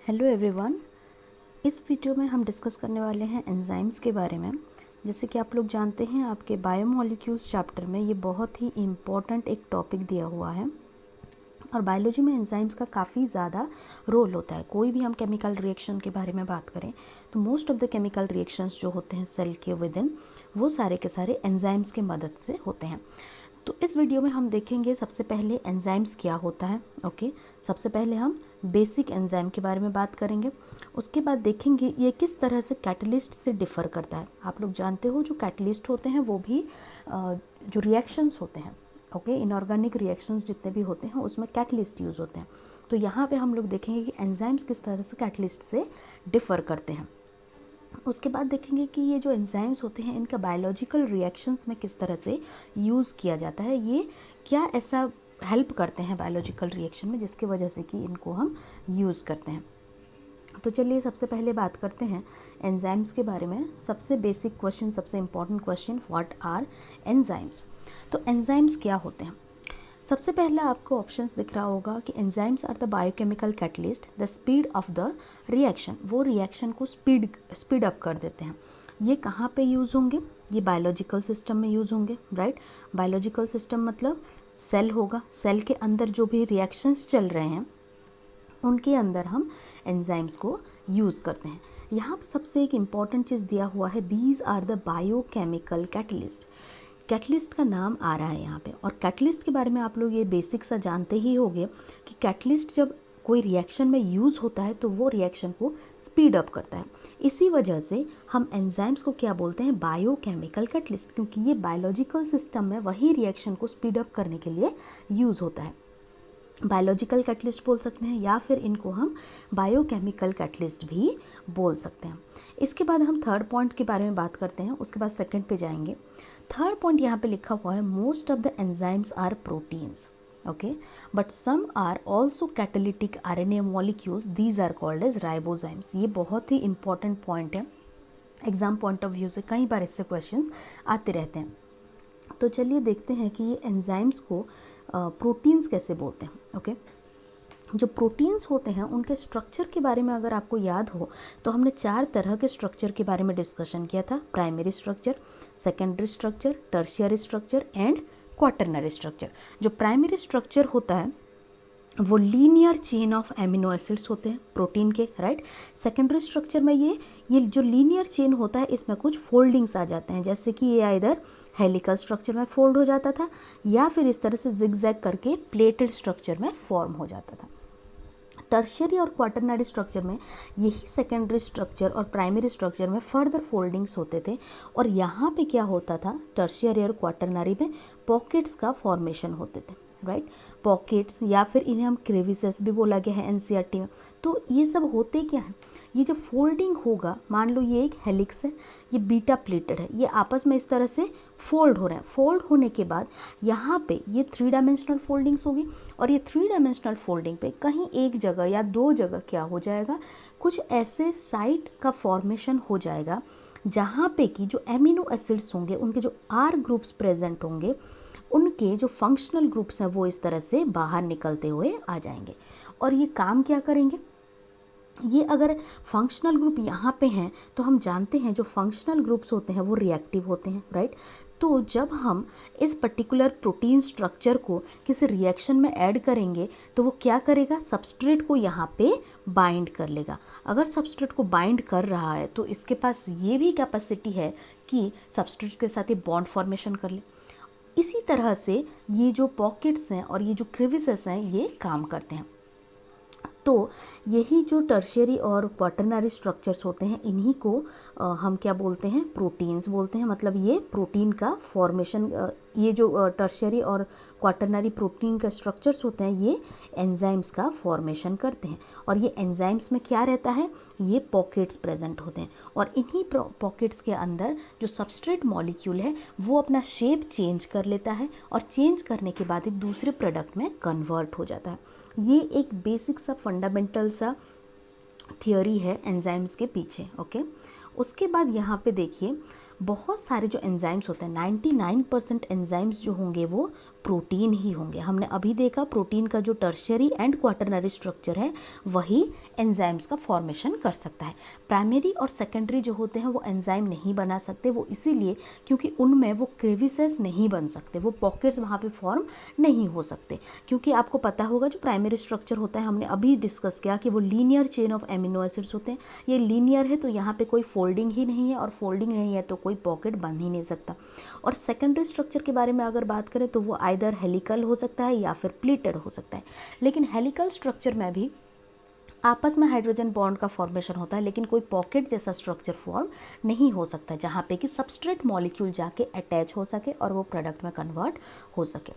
Hello everyone. इस video में हम डिस्कस करने वाले हैं एंजाइम्स के बारे में। जैसे कि आप लोग जानते हैं, आपके बायोमोलिक्यूल्स चैप्टर में ये बहुत ही इम्पॉर्टेंट एक टॉपिक दिया हुआ है और बायोलॉजी में एंजाइम्स का काफ़ी ज़्यादा रोल होता है। कोई भी हम केमिकल रिएक्शन के बारे में बात करें तो most of the chemical reactions जो होते हैं सेल के विद इन, वो सारे के सारे एंजाइम्स की मदद से होते हैं। तो इस वीडियो में हम देखेंगे सबसे पहले एंजाइम्स क्या होता है। ओके, सबसे पहले हम बेसिक एंजाइम के बारे में बात करेंगे। उसके बाद देखेंगे ये किस तरह से कैटलिस्ट से डिफ़र करता है। आप लोग जानते हो जो कैटलिस्ट होते हैं वो भी जो रिएक्शंस होते हैं, ओके, इनऑर्गेनिक रिएक्शंस जितने भी होते हैं उसमें कैटलिस्ट यूज़ होते हैं। तो यहाँ पे हम लोग देखेंगे कि एंजाइम्स किस तरह से कैटलिस्ट से डिफ़र करते हैं। उसके बाद देखेंगे कि ये जो एंजाइम्स होते हैं इनका बायोलॉजिकल रिएक्शंस में किस तरह से यूज़ किया जाता है, ये क्या ऐसा हेल्प करते हैं बायोलॉजिकल रिएक्शन में जिसकी वजह से कि इनको हम यूज़ करते हैं। तो चलिए सबसे पहले बात करते हैं एंजाइम्स के बारे में। सबसे बेसिक क्वेश्चन, सबसे important question, what are enzymes. तो एंजाइम्स क्या होते हैं? सबसे पहला आपको ऑप्शंस दिख रहा होगा कि enzymes are the biochemical catalyst the speed of the reaction. वो रिएक्शन को स्पीड अप कर देते हैं। ये कहाँ पे यूज़ होंगे? ये बायोलॉजिकल सिस्टम में यूज़ होंगे, राइट। बायोलॉजिकल सिस्टम मतलब सेल होगा, सेल के अंदर जो भी रिएक्शंस चल रहे हैं उनके अंदर हम एंजाइम्स को यूज़ करते हैं। यहाँ पर सबसे एक इम्पॉर्टेंट चीज़ दिया हुआ है, these are the biochemical catalyst. Catalyst का नाम आ रहा है यहाँ पे, और कैटलिस्ट के बारे में आप लोग ये बेसिक सा जानते ही होंगे कि कैटलिस्ट जब कोई रिएक्शन में यूज़ होता है तो वो रिएक्शन को स्पीड अप करता है। इसी वजह से हम एंजाइम्स को क्या बोलते हैं? बायोकेमिकल कैटलिस्ट, क्योंकि ये बायोलॉजिकल सिस्टम में वही रिएक्शन को स्पीड अप करने के लिए यूज़ होता है। बायोलॉजिकल कैटलिस्ट बोल सकते हैं या फिर इनको हम बायोकेमिकल कैटलिस्ट भी बोल सकते हैं। इसके बाद हम थर्ड पॉइंट के बारे में बात करते हैं, उसके बाद सेकंड पे जाएंगे। थर्ड पॉइंट यहाँ पे लिखा हुआ है, most of the enzymes are proteins, okay, but some are also catalytic RNA molecules, these are called as ribozymes. ये बहुत ही इंपॉर्टेंट पॉइंट है, एग्जाम पॉइंट ऑफ व्यू से कई बार इससे क्वेश्चंस आते रहते हैं। तो चलिए देखते हैं कि ये एंजाइम्स को प्रोटीन्स कैसे बोलते हैं। ओके, जो प्रोटीन्स होते हैं उनके स्ट्रक्चर के बारे में अगर आपको याद हो तो हमने 4 तरह के स्ट्रक्चर के बारे में डिस्कशन किया था। Primary structure, secondary structure, tertiary structure and quaternary structure. जो प्राइमरी स्ट्रक्चर होता है वो linear chain of amino acids होते हैं प्रोटीन के, राइट। सेकेंडरी स्ट्रक्चर में ये जो लीनियर चेन होता है इसमें कुछ फोल्डिंग्स आ जाते हैं, जैसे कि ये इधर हेलिकल स्ट्रक्चर में फोल्ड हो जाता था या फिर इस तरह से जिगजैग करके प्लेटेड स्ट्रक्चर में फॉर्म हो जाता था। टर्शियरी और क्वाटरनरी स्ट्रक्चर में यही सेकेंडरी स्ट्रक्चर और प्राइमरी स्ट्रक्चर में फर्दर फोल्डिंग्स होते थे। और यहाँ पे क्या होता था, टर्शियरी और क्वाटरनरी में पॉकेट्स का फॉर्मेशन होते थे, राइट। पॉकेट्स या फिर इन्हें हम क्रेविसेस भी बोला गया है एनसीईआरटी में। तो ये सब होते क्या है, ये जो फोल्डिंग होगा, मान लो ये एक हेलिक्स है, ये बीटा प्लेटेड है, ये आपस में इस तरह से फोल्ड हो रहे हैं। फोल्ड होने के बाद यहाँ पे ये 3 डायमेंशनल फोल्डिंग्स होगी और ये 3 डायमेंशनल फोल्डिंग पे कहीं एक जगह या 2 जगह क्या हो जाएगा, कुछ ऐसे साइट का फॉर्मेशन हो जाएगा जहाँ पे कि जो एमिनो एसिड्स होंगे उनके जो आर ग्रुप्स प्रेजेंट होंगे, उनके जो फंक्शनल ग्रुप्स हैं वो इस तरह से बाहर निकलते हुए आ जाएंगे। और ये काम क्या करेंगे, ये अगर फंक्शनल ग्रुप यहाँ पे हैं तो हम जानते हैं जो फंक्शनल ग्रुप्स होते हैं वो रिएक्टिव होते हैं, राइट। तो जब हम इस पर्टिकुलर प्रोटीन स्ट्रक्चर को किसी रिएक्शन में ऐड करेंगे तो वो क्या करेगा, सबस्ट्रेट को यहाँ पे बाइंड कर लेगा। अगर सबस्ट्रेट को बाइंड कर रहा है तो इसके पास ये भी कैपेसिटी है कि सबस्ट्रेट के साथ ये बॉन्ड फॉर्मेशन कर ले। इसी तरह से ये जो पॉकेट्स हैं और ये जो क्रेविसेस हैं ये काम करते हैं। तो यही जो टर्शियरी और क्वाटरनरी स्ट्रक्चर्स होते हैं इन्हीं को हम क्या बोलते हैं, प्रोटीन्स बोलते हैं। मतलब ये प्रोटीन का फॉर्मेशन, ये जो टर्शियरी और क्वाटरनरी प्रोटीन के स्ट्रक्चर्स होते हैं ये एंजाइम्स का फॉर्मेशन करते हैं। और ये एंजाइम्स में क्या रहता है, ये पॉकेट्स प्रेजेंट होते हैं और इन्हीं पॉकेट्स के अंदर जो सबस्ट्रेट मॉलिक्यूल है वो अपना शेप चेंज कर लेता है और चेंज करने के बाद एक दूसरे प्रोडक्ट में कन्वर्ट हो जाता है। ये एक बेसिक सा फंडामेंटल सा थियोरी है एंजाइम्स के पीछे, ओके। उसके बाद यहाँ पे देखिए बहुत सारे जो एंजाइम्स होते हैं 99% एंजाइम्स जो होंगे वो प्रोटीन ही होंगे। हमने अभी देखा प्रोटीन का जो टर्शियरी एंड क्वाटरनरी स्ट्रक्चर है वही एंजाइम्स का फॉर्मेशन कर सकता है। प्राइमरी और सेकेंडरी जो होते हैं वो एंजाइम नहीं बना सकते, वो इसीलिए क्योंकि उनमें वो क्रेविसेस नहीं बन सकते, वो पॉकेट्स वहाँ पे फॉर्म नहीं हो सकते। क्योंकि आपको पता होगा जो प्राइमरी स्ट्रक्चर होता है, हमने अभी डिस्कस किया कि वो linear chain of amino acids होते हैं। ये लीनियर है तो यहाँ पे कोई फोल्डिंग ही नहीं है, और फोल्डिंग नहीं है तो कोई पॉकेट बन ही नहीं सकता। और सेकेंडरी स्ट्रक्चर के बारे में अगर बात करें तो वो आइदर हेलिकल हो सकता है या फिर प्लीटेड हो सकता है। लेकिन हेलिकल स्ट्रक्चर में भी आपस में हाइड्रोजन बॉन्ड का फॉर्मेशन होता है, लेकिन कोई पॉकेट जैसा स्ट्रक्चर फॉर्म नहीं हो सकता जहाँ पे कि सबस्ट्रेट मॉलिक्यूल जाके अटैच हो सके और वो प्रोडक्ट में कन्वर्ट हो सके।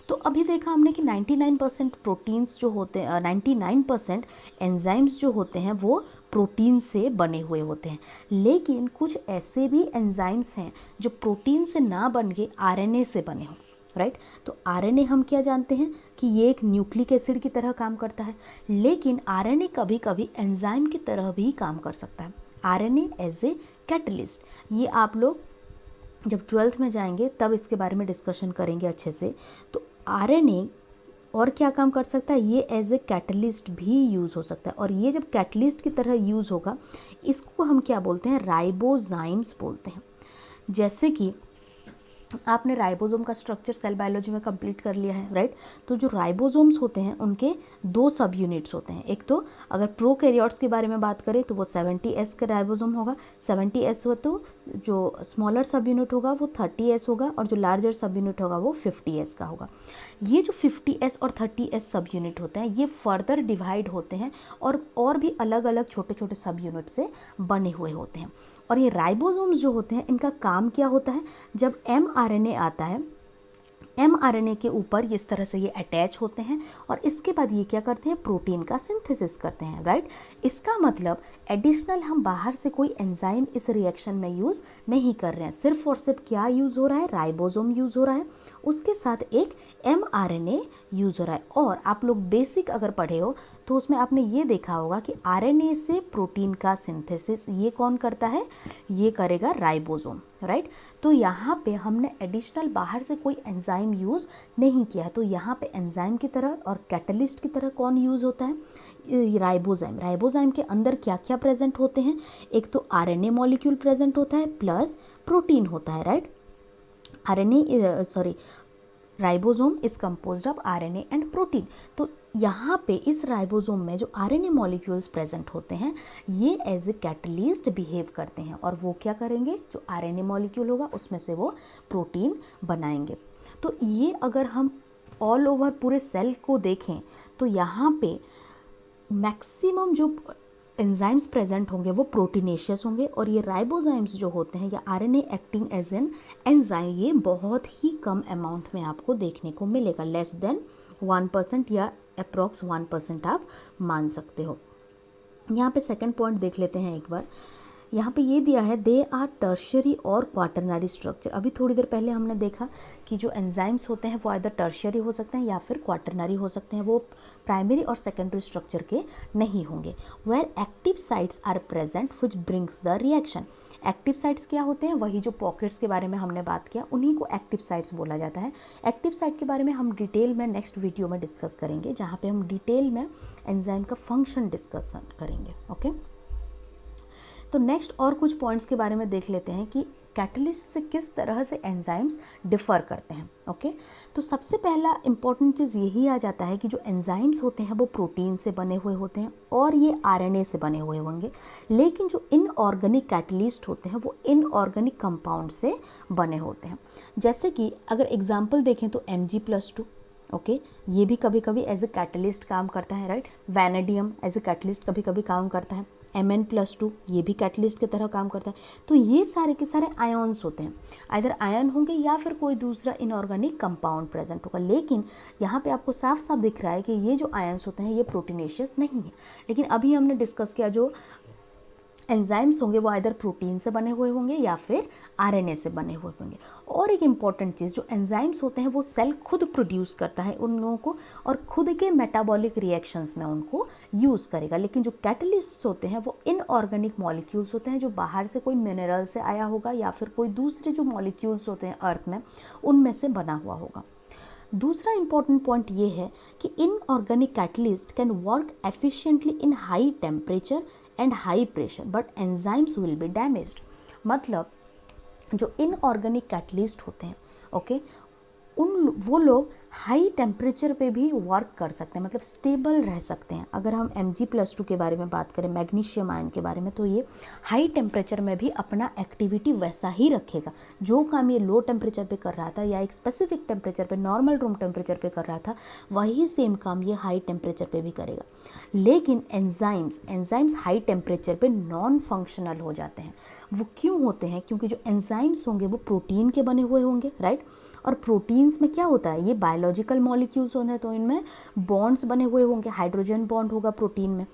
तो अभी देखा हमने कि 99% प्रोटीन्स जो होते हैं, 99% एंजाइम्स जो होते हैं वो प्रोटीन से बने हुए होते हैं। लेकिन कुछ ऐसे भी एंजाइम्स हैं जो प्रोटीन से ना बन के आरएनए से बने हों, राइट। तो आरएनए हम क्या जानते हैं कि ये एक न्यूक्लिक एसिड की तरह काम करता है, लेकिन आरएनए कभी कभी एंजाइम की तरह भी काम कर सकता है। आरएनए एज ए कैटलिस्ट, ये आप लोग जब 12th में जाएंगे तब इसके बारे में डिस्कशन करेंगे अच्छे से। तो आरएनए और क्या काम कर सकता है, ये एज ए कैटलिस्ट भी यूज़ हो सकता है। और ये जब कैटलिस्ट की तरह यूज़ होगा इसको हम क्या बोलते हैं, राइबोजाइम्स बोलते हैं। जैसे कि आपने राइबोसोम का स्ट्रक्चर सेल बायोलॉजी में कंप्लीट कर लिया है, राइट। तो जो राइबोसोम्स होते हैं उनके दो सब यूनिट्स होते हैं। एक तो अगर प्रोकैरियोट्स के बारे में बात करें तो वो 70S का राइबोसोम होगा, 70S हो तो जो स्मॉलर सब यूनिट होगा वो 30S होगा, और जो लार्जर सब यूनिट होगा वो 50S का होगा। ये जो 50S और 30S सब यूनिट होते हैं ये फर्दर डिवाइड होते हैं और भी अलग अलग छोटे छोटे सब यूनिट से बने हुए होते हैं। और ये राइबोसोम्स जो होते हैं इनका काम क्या होता है, जब mRNA आता है mRNA के ऊपर इस तरह से ये अटैच होते हैं और इसके बाद ये क्या करते हैं, प्रोटीन का सिंथेसिस करते हैं, राइट। इसका मतलब एडिशनल हम बाहर से कोई एंजाइम इस रिएक्शन में यूज़ नहीं कर रहे हैं, सिर्फ और सिर्फ क्या यूज़ हो रहा है, राइबोसोम यूज़ हो रहा है, उसके साथ एक mRNA यूज़ हो रहा है। और आप लोग बेसिक अगर पढ़े हो तो उसमें आपने ये देखा होगा कि आरएनए से प्रोटीन का सिंथेसिस ये कौन करता है, ये करेगा राइबोसोम, राइट। तो यहाँ पे हमने एडिशनल बाहर से कोई एंजाइम यूज़ नहीं किया है। तो यहाँ पे एंजाइम की तरह और कैटलिस्ट की तरह कौन यूज़ होता है, राइबोजाइम। राइबोजाइम के अंदर क्या क्या प्रेजेंट होते हैं, एक तो आरएनए मॉलिक्यूल प्रेजेंट होता है प्लस प्रोटीन होता है, right. Ribosome is composed of RNA and protein. तो यहाँ पे इस राइबोसोम में जो आरएनए मॉलिक्यूल्स प्रेजेंट होते हैं ये एज ए कैटलिस्ट बिहेव करते हैं, और वो क्या करेंगे, जो आरएनए मॉलिक्यूल होगा उसमें से वो प्रोटीन बनाएंगे। तो ये अगर हम ऑल ओवर पूरे सेल को देखें तो यहाँ पे मैक्सिमम जो एंजाइम्स प्रेजेंट होंगे वो प्रोटीनेशियस होंगे, और ये राइबोजाइम्स जो होते हैं या RNA acting as an enzyme ये बहुत ही कम अमाउंट में आपको देखने को मिलेगा, लेस देन 1% या अप्रॉक्स 1% आप मान सकते हो। यहाँ पे सेकंड पॉइंट देख लेते हैं एक बार। यहाँ पे ये दिया है दे आर टर्शियरी और क्वाटरनरी स्ट्रक्चर। अभी थोड़ी देर पहले हमने देखा कि जो एंजाइम्स होते हैं वो आइदर टर्शियरी हो सकते हैं या फिर क्वाटरनरी हो सकते हैं, वो प्राइमरी और सेकेंडरी स्ट्रक्चर के नहीं होंगे। Where active sites are present which brings the reaction. Active sites क्या होते हैं, वही जो पॉकेट्स के बारे में हमने बात किया उन्हीं को एक्टिव साइट्स बोला जाता है। एक्टिव साइट के बारे में हम डिटेल में नेक्स्ट वीडियो में डिस्कस करेंगे, जहाँ पे हम डिटेल में एंजाइम का फंक्शन डिस्कस करेंगे, ओके। तो नेक्स्ट और कुछ पॉइंट्स के बारे में देख लेते हैं कि कैटलिस्ट से किस तरह से एंजाइम्स डिफ़र करते हैं, ओके। तो सबसे पहला इंपॉर्टेंट चीज़ यही आ जाता है कि जो एंजाइम्स होते हैं वो प्रोटीन से बने हुए होते हैं और ये आरएनए से बने हुए होंगे, लेकिन जो इनऑर्गेनिक कैटलिस्ट होते हैं वो इनऑर्गेनिक कंपाउंड से बने होते हैं। जैसे कि अगर एग्जाम्पल देखें तो Mg+2, ओके, ये भी कभी कभी एज ए कैटलिस्ट काम करता है, right. Vanadium as a catalyst कभी कभी काम करता है। Mn+2 ये भी कैटलिस्ट की तरह काम करता है। तो ये सारे के सारे आयन्स होते हैं, आइदर आयन होंगे या फिर कोई दूसरा इनऑर्गेनिक कंपाउंड प्रेजेंट होगा। लेकिन यहाँ पे आपको साफ साफ दिख रहा है कि ये जो आयन्स होते हैं ये प्रोटीनेशियस नहीं है। लेकिन अभी हमने डिस्कस किया जो एंजाइम्स होंगे वो आइदर प्रोटीन से बने हुए होंगे या फिर आरएनए से बने हुए होंगे। और एक इम्पॉर्टेंट चीज़, जो एंजाइम्स होते हैं वो सेल खुद प्रोड्यूस करता है उन लोगों को और खुद के मेटाबॉलिक रिएक्शंस में उनको यूज़ करेगा। लेकिन जो कैटलिस्ट्स होते हैं वो इनऑर्गेनिक मॉलिक्यूल्स होते हैं, जो बाहर से कोई मिनरल से आया होगा या फिर कोई दूसरे जो मॉलिक्यूल्स होते हैं अर्थ में उनमें से बना हुआ होगा। दूसरा इंपॉर्टेंट पॉइंट ये है कि inorganic catalyst can work efficiently in high temperature and high pressure but enzymes will be damaged. मतलब जो इनऑर्गेनिक कैटलिस्ट होते हैं, ओके, वो लोग हाई टेम्परेचर पे भी वर्क कर सकते हैं, मतलब स्टेबल रह सकते हैं। अगर हम Mg+2 के बारे में बात करें, मैग्नीशियम आयन के बारे में, तो ये हाई टेम्परेचर में भी अपना एक्टिविटी वैसा ही रखेगा। जो काम ये लो टेम्परेचर पे कर रहा था या एक स्पेसिफिक टेम्परेचर पे, नॉर्मल रूम टेम्परेचर पे कर रहा था, वही सेम काम ये हाई टेम्परेचर पे भी करेगा। लेकिन एंजाइम्स हाई टेम्परेचर पे नॉन फंक्शनल हो जाते हैं। वो क्यों होते हैं? क्योंकि जो एंजाइम्स होंगे वो प्रोटीन के बने हुए होंगे, राइट। और प्रोटीन्स में क्या होता है, ये बायोलॉजिकल मॉलिक्यूल्स होते हैं, तो इनमें बॉन्ड्स बने हुए होंगे। हाइड्रोजन बॉन्ड होगा प्रोटीन में,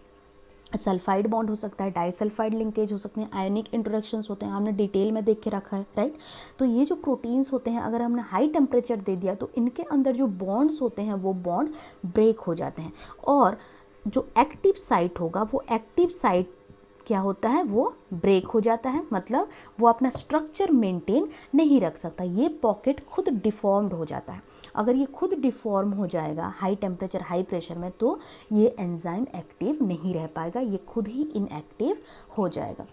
सल्फाइड बॉन्ड हो सकता है, डाइसल्फाइड लिंकेज हो सकते हैं, आयोनिक इंटरेक्शंस होते हैं, हमने डिटेल में देख के रखा है, राइट। तो ये जो प्रोटीन्स होते हैं, अगर हमने हाई टेम्परेचर दे दिया तो इनके अंदर जो बॉन्ड्स होते हैं वो बॉन्ड ब्रेक हो जाते हैं और जो एक्टिव साइट होगा वो एक्टिव साइट क्या होता है, वो ब्रेक हो जाता है। मतलब वो अपना स्ट्रक्चर मेंटेन नहीं रख सकता, ये पॉकेट खुद डिफॉर्म्ड हो जाता है। अगर ये खुद डिफॉर्म हो जाएगा हाई टेम्परेचर हाई प्रेशर में, तो ये एंजाइम एक्टिव नहीं रह पाएगा, ये खुद ही इनएक्टिव हो जाएगा।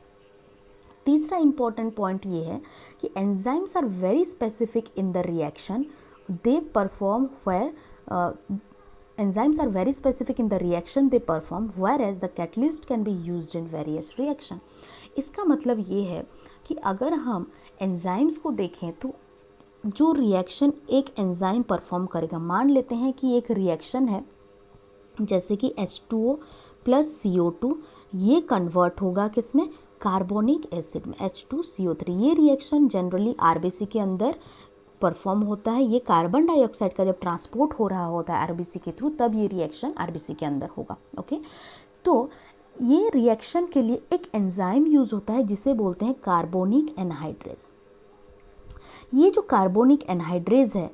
तीसरा इंपॉर्टेंट पॉइंट ये है कि enzymes are very specific in the reaction they perform enzymes are very specific in the reaction they perform whereas the catalyst can be used in various reaction। इसका मतलब ये है कि अगर हम एंजाइम्स को देखें तो जो रिएक्शन एक एंजाइम परफॉर्म करेगा, मान लेते हैं कि एक रिएक्शन है जैसे कि H2O प्लस CO2, ये कन्वर्ट होगा किसमें, कार्बोनिक एसिड में, H2CO3। ये रिएक्शन जनरली आरबीसी के अंदर परफॉर्म होता है। ये कार्बन डाइऑक्साइड का जब ट्रांसपोर्ट हो रहा होता है आरबीसी के थ्रू, तब ये रिएक्शन आरबीसी के अंदर होगा, ओके। तो ये रिएक्शन के लिए एक एंजाइम यूज होता है जिसे बोलते हैं कार्बोनिक एनहाइड्रेज। ये जो कार्बोनिक एनहाइड्रेज है,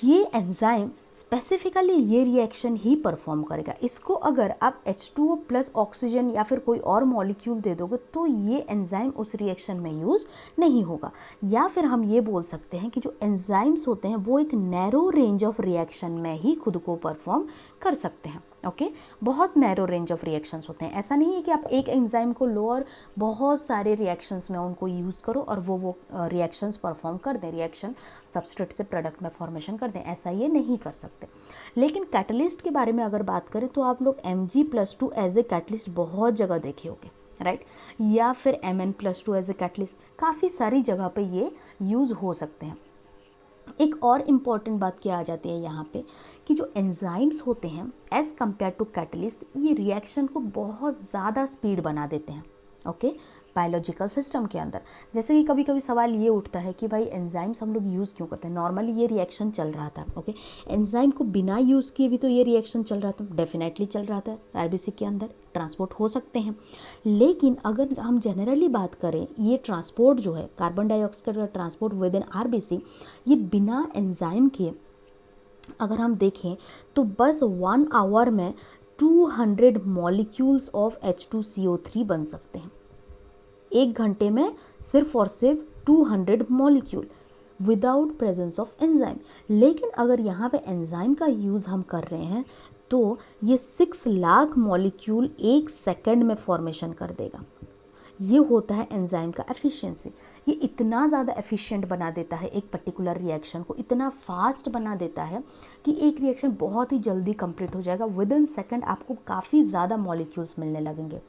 ये एंजाइम स्पेसिफिकली ये रिएक्शन ही परफॉर्म करेगा। इसको अगर आप H2O प्लस ऑक्सीजन या फिर कोई और मॉलिक्यूल दे दोगे तो ये एंजाइम उस रिएक्शन में यूज़ नहीं होगा। या फिर हम ये बोल सकते हैं कि जो एंजाइम्स होते हैं वो एक नैरो रेंज ऑफ रिएक्शन में ही खुद को परफॉर्म कर सकते हैं, ओके। बहुत नैरो रेंज ऑफ रिएक्शंस होते हैं। ऐसा नहीं है कि आप एक एंजाइम को लो और बहुत सारे रिएक्शंस में उनको यूज़ करो और वो रिएक्शंस परफॉर्म कर दें, रिएक्शन सबस्ट्रेट से प्रोडक्ट में फॉर्मेशन कर दें, ऐसा ये नहीं कर सकते। लेकिन कैटलिस्ट के बारे में अगर बात करें तो आप लोग Mg+2 एज ए कैटलिस्ट बहुत जगह देखे होंगे, राइट, या फिर Mn+2 एज ए कैटलिस्ट, काफ़ी सारी जगह पे ये यूज़ हो सकते हैं। एक और इम्पॉर्टेंट बात क्या आ जाती है यहाँ पे कि जो एंजाइम्स होते हैं एज़ कम्पेयर टू कैटलिस्ट, ये रिएक्शन को बहुत ज़्यादा स्पीड बना देते हैं, ओके, बायोलॉजिकल सिस्टम के अंदर। जैसे कि कभी कभी सवाल ये उठता है कि भाई एंजाइम्स हम लोग यूज़ क्यों करते हैं, नॉर्मली ये रिएक्शन चल रहा था, ओके, एंजाइम को बिना यूज़ किए भी तो ये रिएक्शन चल रहा था, डेफिनेटली चल रहा था, आरबीसी के अंदर ट्रांसपोर्ट हो सकते हैं। लेकिन अगर हम जनरली बात करें, ये ट्रांसपोर्ट जो है कार्बन डाइऑक्साइड का ट्रांसपोर्ट विद इन आरबीसी, ये बिना एंजाइम के अगर हम देखें तो बस 1 आवर में 200 मॉलिक्यूल्स ऑफ H2CO3 बन सकते हैं। 1 घंटे में सिर्फ और सिर्फ 200 molecule without presence of enzyme. लेकिन अगर यहाँ पे एंजाइम का यूज़ हम कर रहे हैं तो ये 6 लाख मॉलिक्यूल 1 सेकंड में फॉर्मेशन कर देगा। ये होता है एंजाइम का एफिशिएंसी। ये इतना ज़्यादा एफिशिएंट बना देता है एक पर्टिकुलर रिएक्शन को, इतना फास्ट बना देता है कि एक रिएक्शन बहुत ही जल्दी कंप्लीट हो जाएगा। विद इन सेकेंड आपको काफ़ी ज़्यादा मॉलिक्यूल्स मिलने लगेंगे।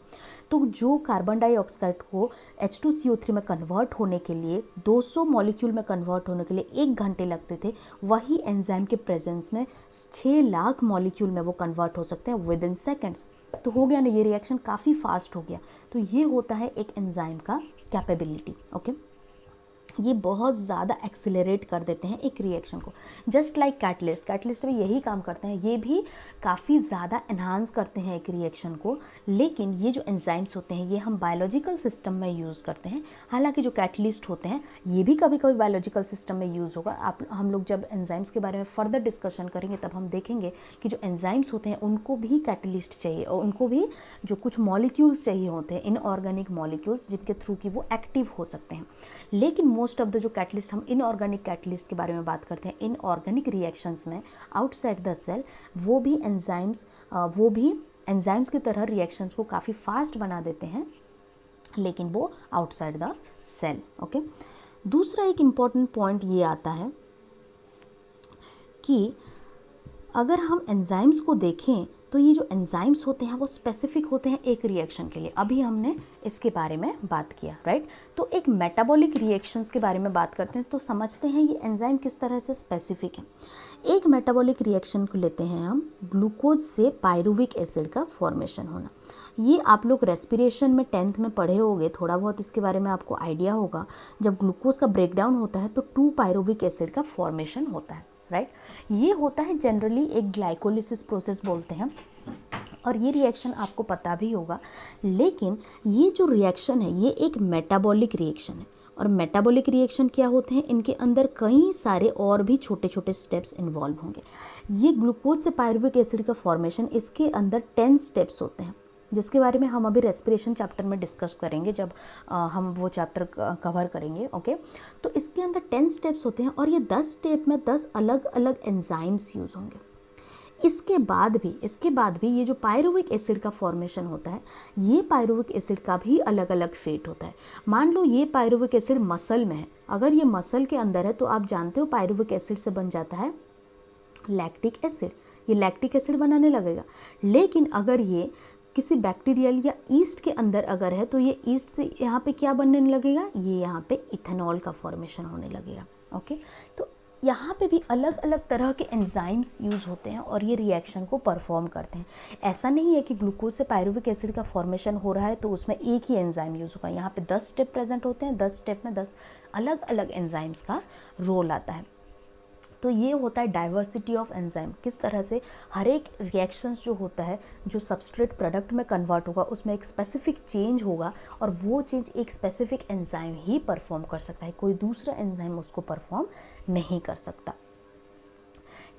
तो जो कार्बन डाइऑक्साइड को H2CO3 में कन्वर्ट होने के लिए 200 मॉलिक्यूल में कन्वर्ट होने के लिए 1 घंटे लगते थे, वही एंजाइम के प्रेजेंस में 6 लाख मॉलिक्यूल में वो कन्वर्ट हो सकते हैं विद इन सेकेंड्स। तो हो गया ना, ये रिएक्शन काफ़ी फास्ट हो गया। तो ये होता है एक एंजाइम का कैपेबिलिटी, ओके। ये बहुत ज़्यादा एक्सेलरेट कर देते हैं एक रिएक्शन को। जस्ट लाइक कैटलिस्ट भी यही काम करते हैं, ये भी काफ़ी ज़्यादा एनहांस करते हैं एक रिएक्शन को। लेकिन ये जो एंजाइम्स होते हैं ये हम बायोलॉजिकल सिस्टम में यूज़ करते हैं। हालांकि जो कैटलिस्ट होते हैं ये भी कभी कभी बायोलॉजिकल सिस्टम में यूज़ होगा। हम लोग जब एंजाइम्स के बारे में फर्दर डिस्कशन करेंगे तब हम देखेंगे कि जो एंजाइम्स होते हैं उनको भी कैटलिस्ट चाहिए और उनको भी जो कुछ मॉलिक्यूल्स चाहिए होते हैं, इनऑर्गेनिक मॉलिक्यूल्स, जिनके थ्रू कि वो एक्टिव हो सकते हैं। लेकिन मोस्ट ऑफ द जो कैटलिस्ट, हम इनऑर्गेनिक कैटलिस्ट के बारे में बात करते हैं, इनऑर्गेनिक रिएक्शंस में आउटसाइड द सेल वो भी एंजाइम्स की तरह रिएक्शंस को काफ़ी फास्ट बना देते हैं, लेकिन वो आउटसाइड द सेल। ओके, दूसरा एक इम्पॉर्टेंट पॉइंट ये आता है कि अगर हम एंजाइम्स को देखें तो ये जो एंजाइम्स होते हैं वो स्पेसिफिक होते हैं एक रिएक्शन के लिए। अभी हमने इसके बारे में बात किया, राइट। तो एक मेटाबॉलिक रिएक्शंस के बारे में बात करते हैं तो समझते हैं ये एंजाइम किस तरह से स्पेसिफिक है। एक मेटाबॉलिक रिएक्शन को लेते हैं हम, ग्लूकोज से पायरुविक एसिड का फॉर्मेशन होना। ये आप लोग रेस्पिरेशन में 10th में पढ़े होंगे, थोड़ा बहुत इसके बारे में आपको आइडिया होगा। जब ग्लूकोज का ब्रेकडाउन होता है तो 2 पायरुविक एसिड का फॉर्मेशन होता है, राइट। ये होता है जनरली एक ग्लाइकोलिसिस प्रोसेस बोलते हैं, और ये रिएक्शन आपको पता भी होगा। लेकिन ये जो रिएक्शन है ये एक मेटाबॉलिक रिएक्शन है, और मेटाबॉलिक रिएक्शन क्या होते हैं, इनके अंदर कई सारे और भी छोटे छोटे स्टेप्स इन्वॉल्व होंगे। ये ग्लूकोज से पायरुविक एसिड का फॉर्मेशन, इसके अंदर 10 स्टेप्स होते हैं, जिसके बारे में हम अभी रेस्पिरेशन चैप्टर में डिस्कस करेंगे जब हम वो चैप्टर कवर करेंगे। ओके, तो इसके अंदर 10 स्टेप्स होते हैं और ये 10 स्टेप में 10 अलग अलग एंजाइम्स यूज़ होंगे। इसके बाद भी ये जो पायरुविक एसिड का फॉर्मेशन होता है, ये पायरुविक एसिड का भी अलग अलग फेट होता है। मान लो ये पायरुविक एसिड मसल में है, अगर ये मसल के अंदर है तो आप जानते हो पायरुविक एसिड से बन जाता है लैक्टिक एसिड, ये लैक्टिक एसिड बनाने लगेगा। लेकिन अगर ये किसी बैक्टीरियल या ईस्ट के अंदर अगर है तो ये ईस्ट से यहाँ पे क्या बनने लगेगा, ये यहाँ पे इथेनॉल का फॉर्मेशन होने लगेगा। ओके, तो यहाँ पे भी अलग अलग तरह के एंजाइम्स यूज़ होते हैं और ये रिएक्शन को परफॉर्म करते हैं। ऐसा नहीं है कि ग्लूकोज से पायरुविक एसिड का फॉर्मेशन हो रहा है तो उसमें एक ही एंजाइम यूज़ होगा। यहाँ पे 10 स्टेप प्रेजेंट होते हैं, 10 स्टेप में 10 अलग अलग एंजाइम्स का रोल आता है। तो ये होता है डाइवर्सिटी ऑफ एंजाइम, किस तरह से हर एक रिएक्शंस जो होता है, जो सबस्ट्रेट प्रोडक्ट में कन्वर्ट होगा उसमें एक स्पेसिफिक चेंज होगा, और वो चेंज एक स्पेसिफिक एंजाइम ही परफॉर्म कर सकता है, कोई दूसरा एंजाइम उसको परफॉर्म नहीं कर सकता।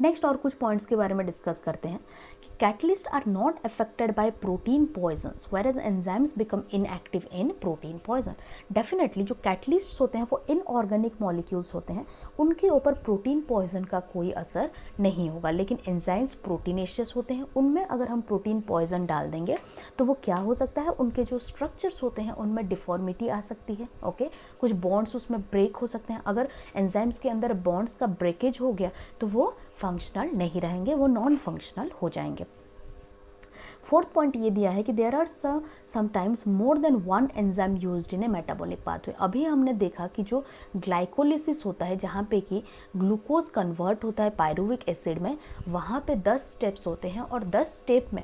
नेक्स्ट और कुछ पॉइंट्स के बारे में डिस्कस करते हैं कि catalyst are not affected by protein poisons whereas enzymes become inactive in protein poison. Definitely जो कैटलिस्ट होते हैं वो इनऑर्गेनिक मॉलिक्यूल्स होते हैं, उनके ऊपर प्रोटीन पॉइजन का कोई असर नहीं होगा। लेकिन एंजाइम्स प्रोटीनेशियस होते हैं, उनमें अगर हम प्रोटीन पॉइजन डाल देंगे तो वो क्या हो सकता है, उनके जो स्ट्रक्चर्स होते हैं उनमें डिफॉर्मिटी आ सकती है। ओके, कुछ बॉन्ड्स उसमें ब्रेक हो सकते हैं। अगर एंजाइम्स के अंदर बॉन्ड्स का ब्रेकेज हो गया तो वो फंक्शनल नहीं रहेंगे, वो नॉन फंक्शनल हो जाएंगे। फोर्थ पॉइंट ये दिया है कि there are sometimes more than one enzyme used in a metabolic pathway. अभी हमने देखा कि जो ग्लाइकोलिसिस होता है, जहाँ पे कि ग्लूकोज कन्वर्ट होता है पायरुविक एसिड में, वहाँ पे 10 स्टेप्स होते हैं और 10 स्टेप में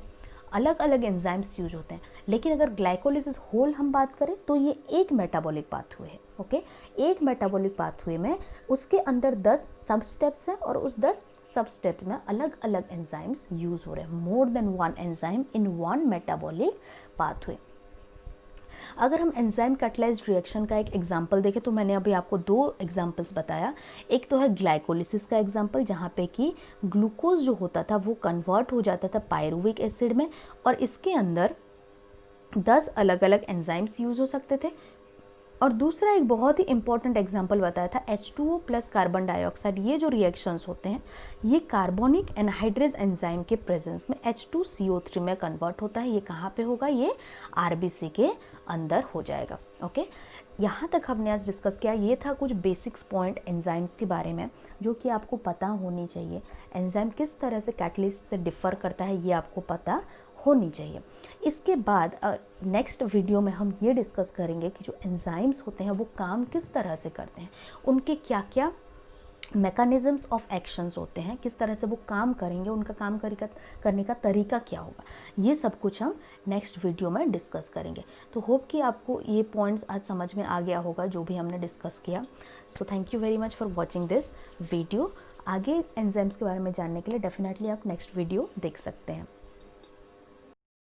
अलग अलग एंजाइम्स यूज होते हैं। लेकिन अगर ग्लाइकोलिसिस होल हम बात करें तो ये एक मेटाबॉलिक पाथवे है। ओके, एक मेटाबॉलिक पाथवे में उसके अंदर 10 सब स्टेप्स हैं और उस 10 सब स्टेप्स में अलग अलग एंजाइम्स यूज हो रहे हैं, मोर than one enzyme in one metabolic pathway. अगर हम एंजाइम कैटलाइज्ड रिएक्शन का एक एग्जांपल देखें तो मैंने अभी आपको 2 एग्जांपल्स बताया। एक तो है ग्लाइकोलिसिस का एग्जांपल, जहाँ पे कि ग्लूकोज जो होता था वो कन्वर्ट हो जाता था पायरुविक एसिड में, और इसके अंदर 10 अलग अलग एंजाइम्स यूज हो सकते थे। और दूसरा एक बहुत ही इंपॉर्टेंट एग्जांपल बताया था H2O प्लस कार्बन डाइऑक्साइड। ये जो रिएक्शंस होते हैं ये कार्बोनिक एनहाइड्रेज एंजाइम के प्रेजेंस में H2CO3 में कन्वर्ट होता है। ये कहाँ पे होगा, ये RBC के अंदर हो जाएगा। ओके, यहाँ तक हमने आज डिस्कस किया। ये था कुछ बेसिक्स पॉइंट एंजाइम्स के बारे में जो कि आपको पता होनी चाहिए। एंजाइम किस तरह से कैटलिस्ट से डिफ़र करता है ये आपको पता होनी चाहिए। इसके बाद नेक्स्ट वीडियो में हम ये डिस्कस करेंगे कि जो एंजाइम्स होते हैं वो काम किस तरह से करते हैं, उनके क्या क्या मैकेनिज़म्स ऑफ एक्शंस होते हैं, किस तरह से वो काम करेंगे, उनका काम करने का तरीका क्या होगा, ये सब कुछ हम नेक्स्ट वीडियो में डिस्कस करेंगे। तो होप कि आपको ये पॉइंट्स आज समझ में आ गया होगा जो भी हमने डिस्कस किया। So thank you very much for watching this video. आगे एंजाइम्स के बारे में जानने के लिए डेफिनेटली आप नेक्स्ट वीडियो देख सकते हैं।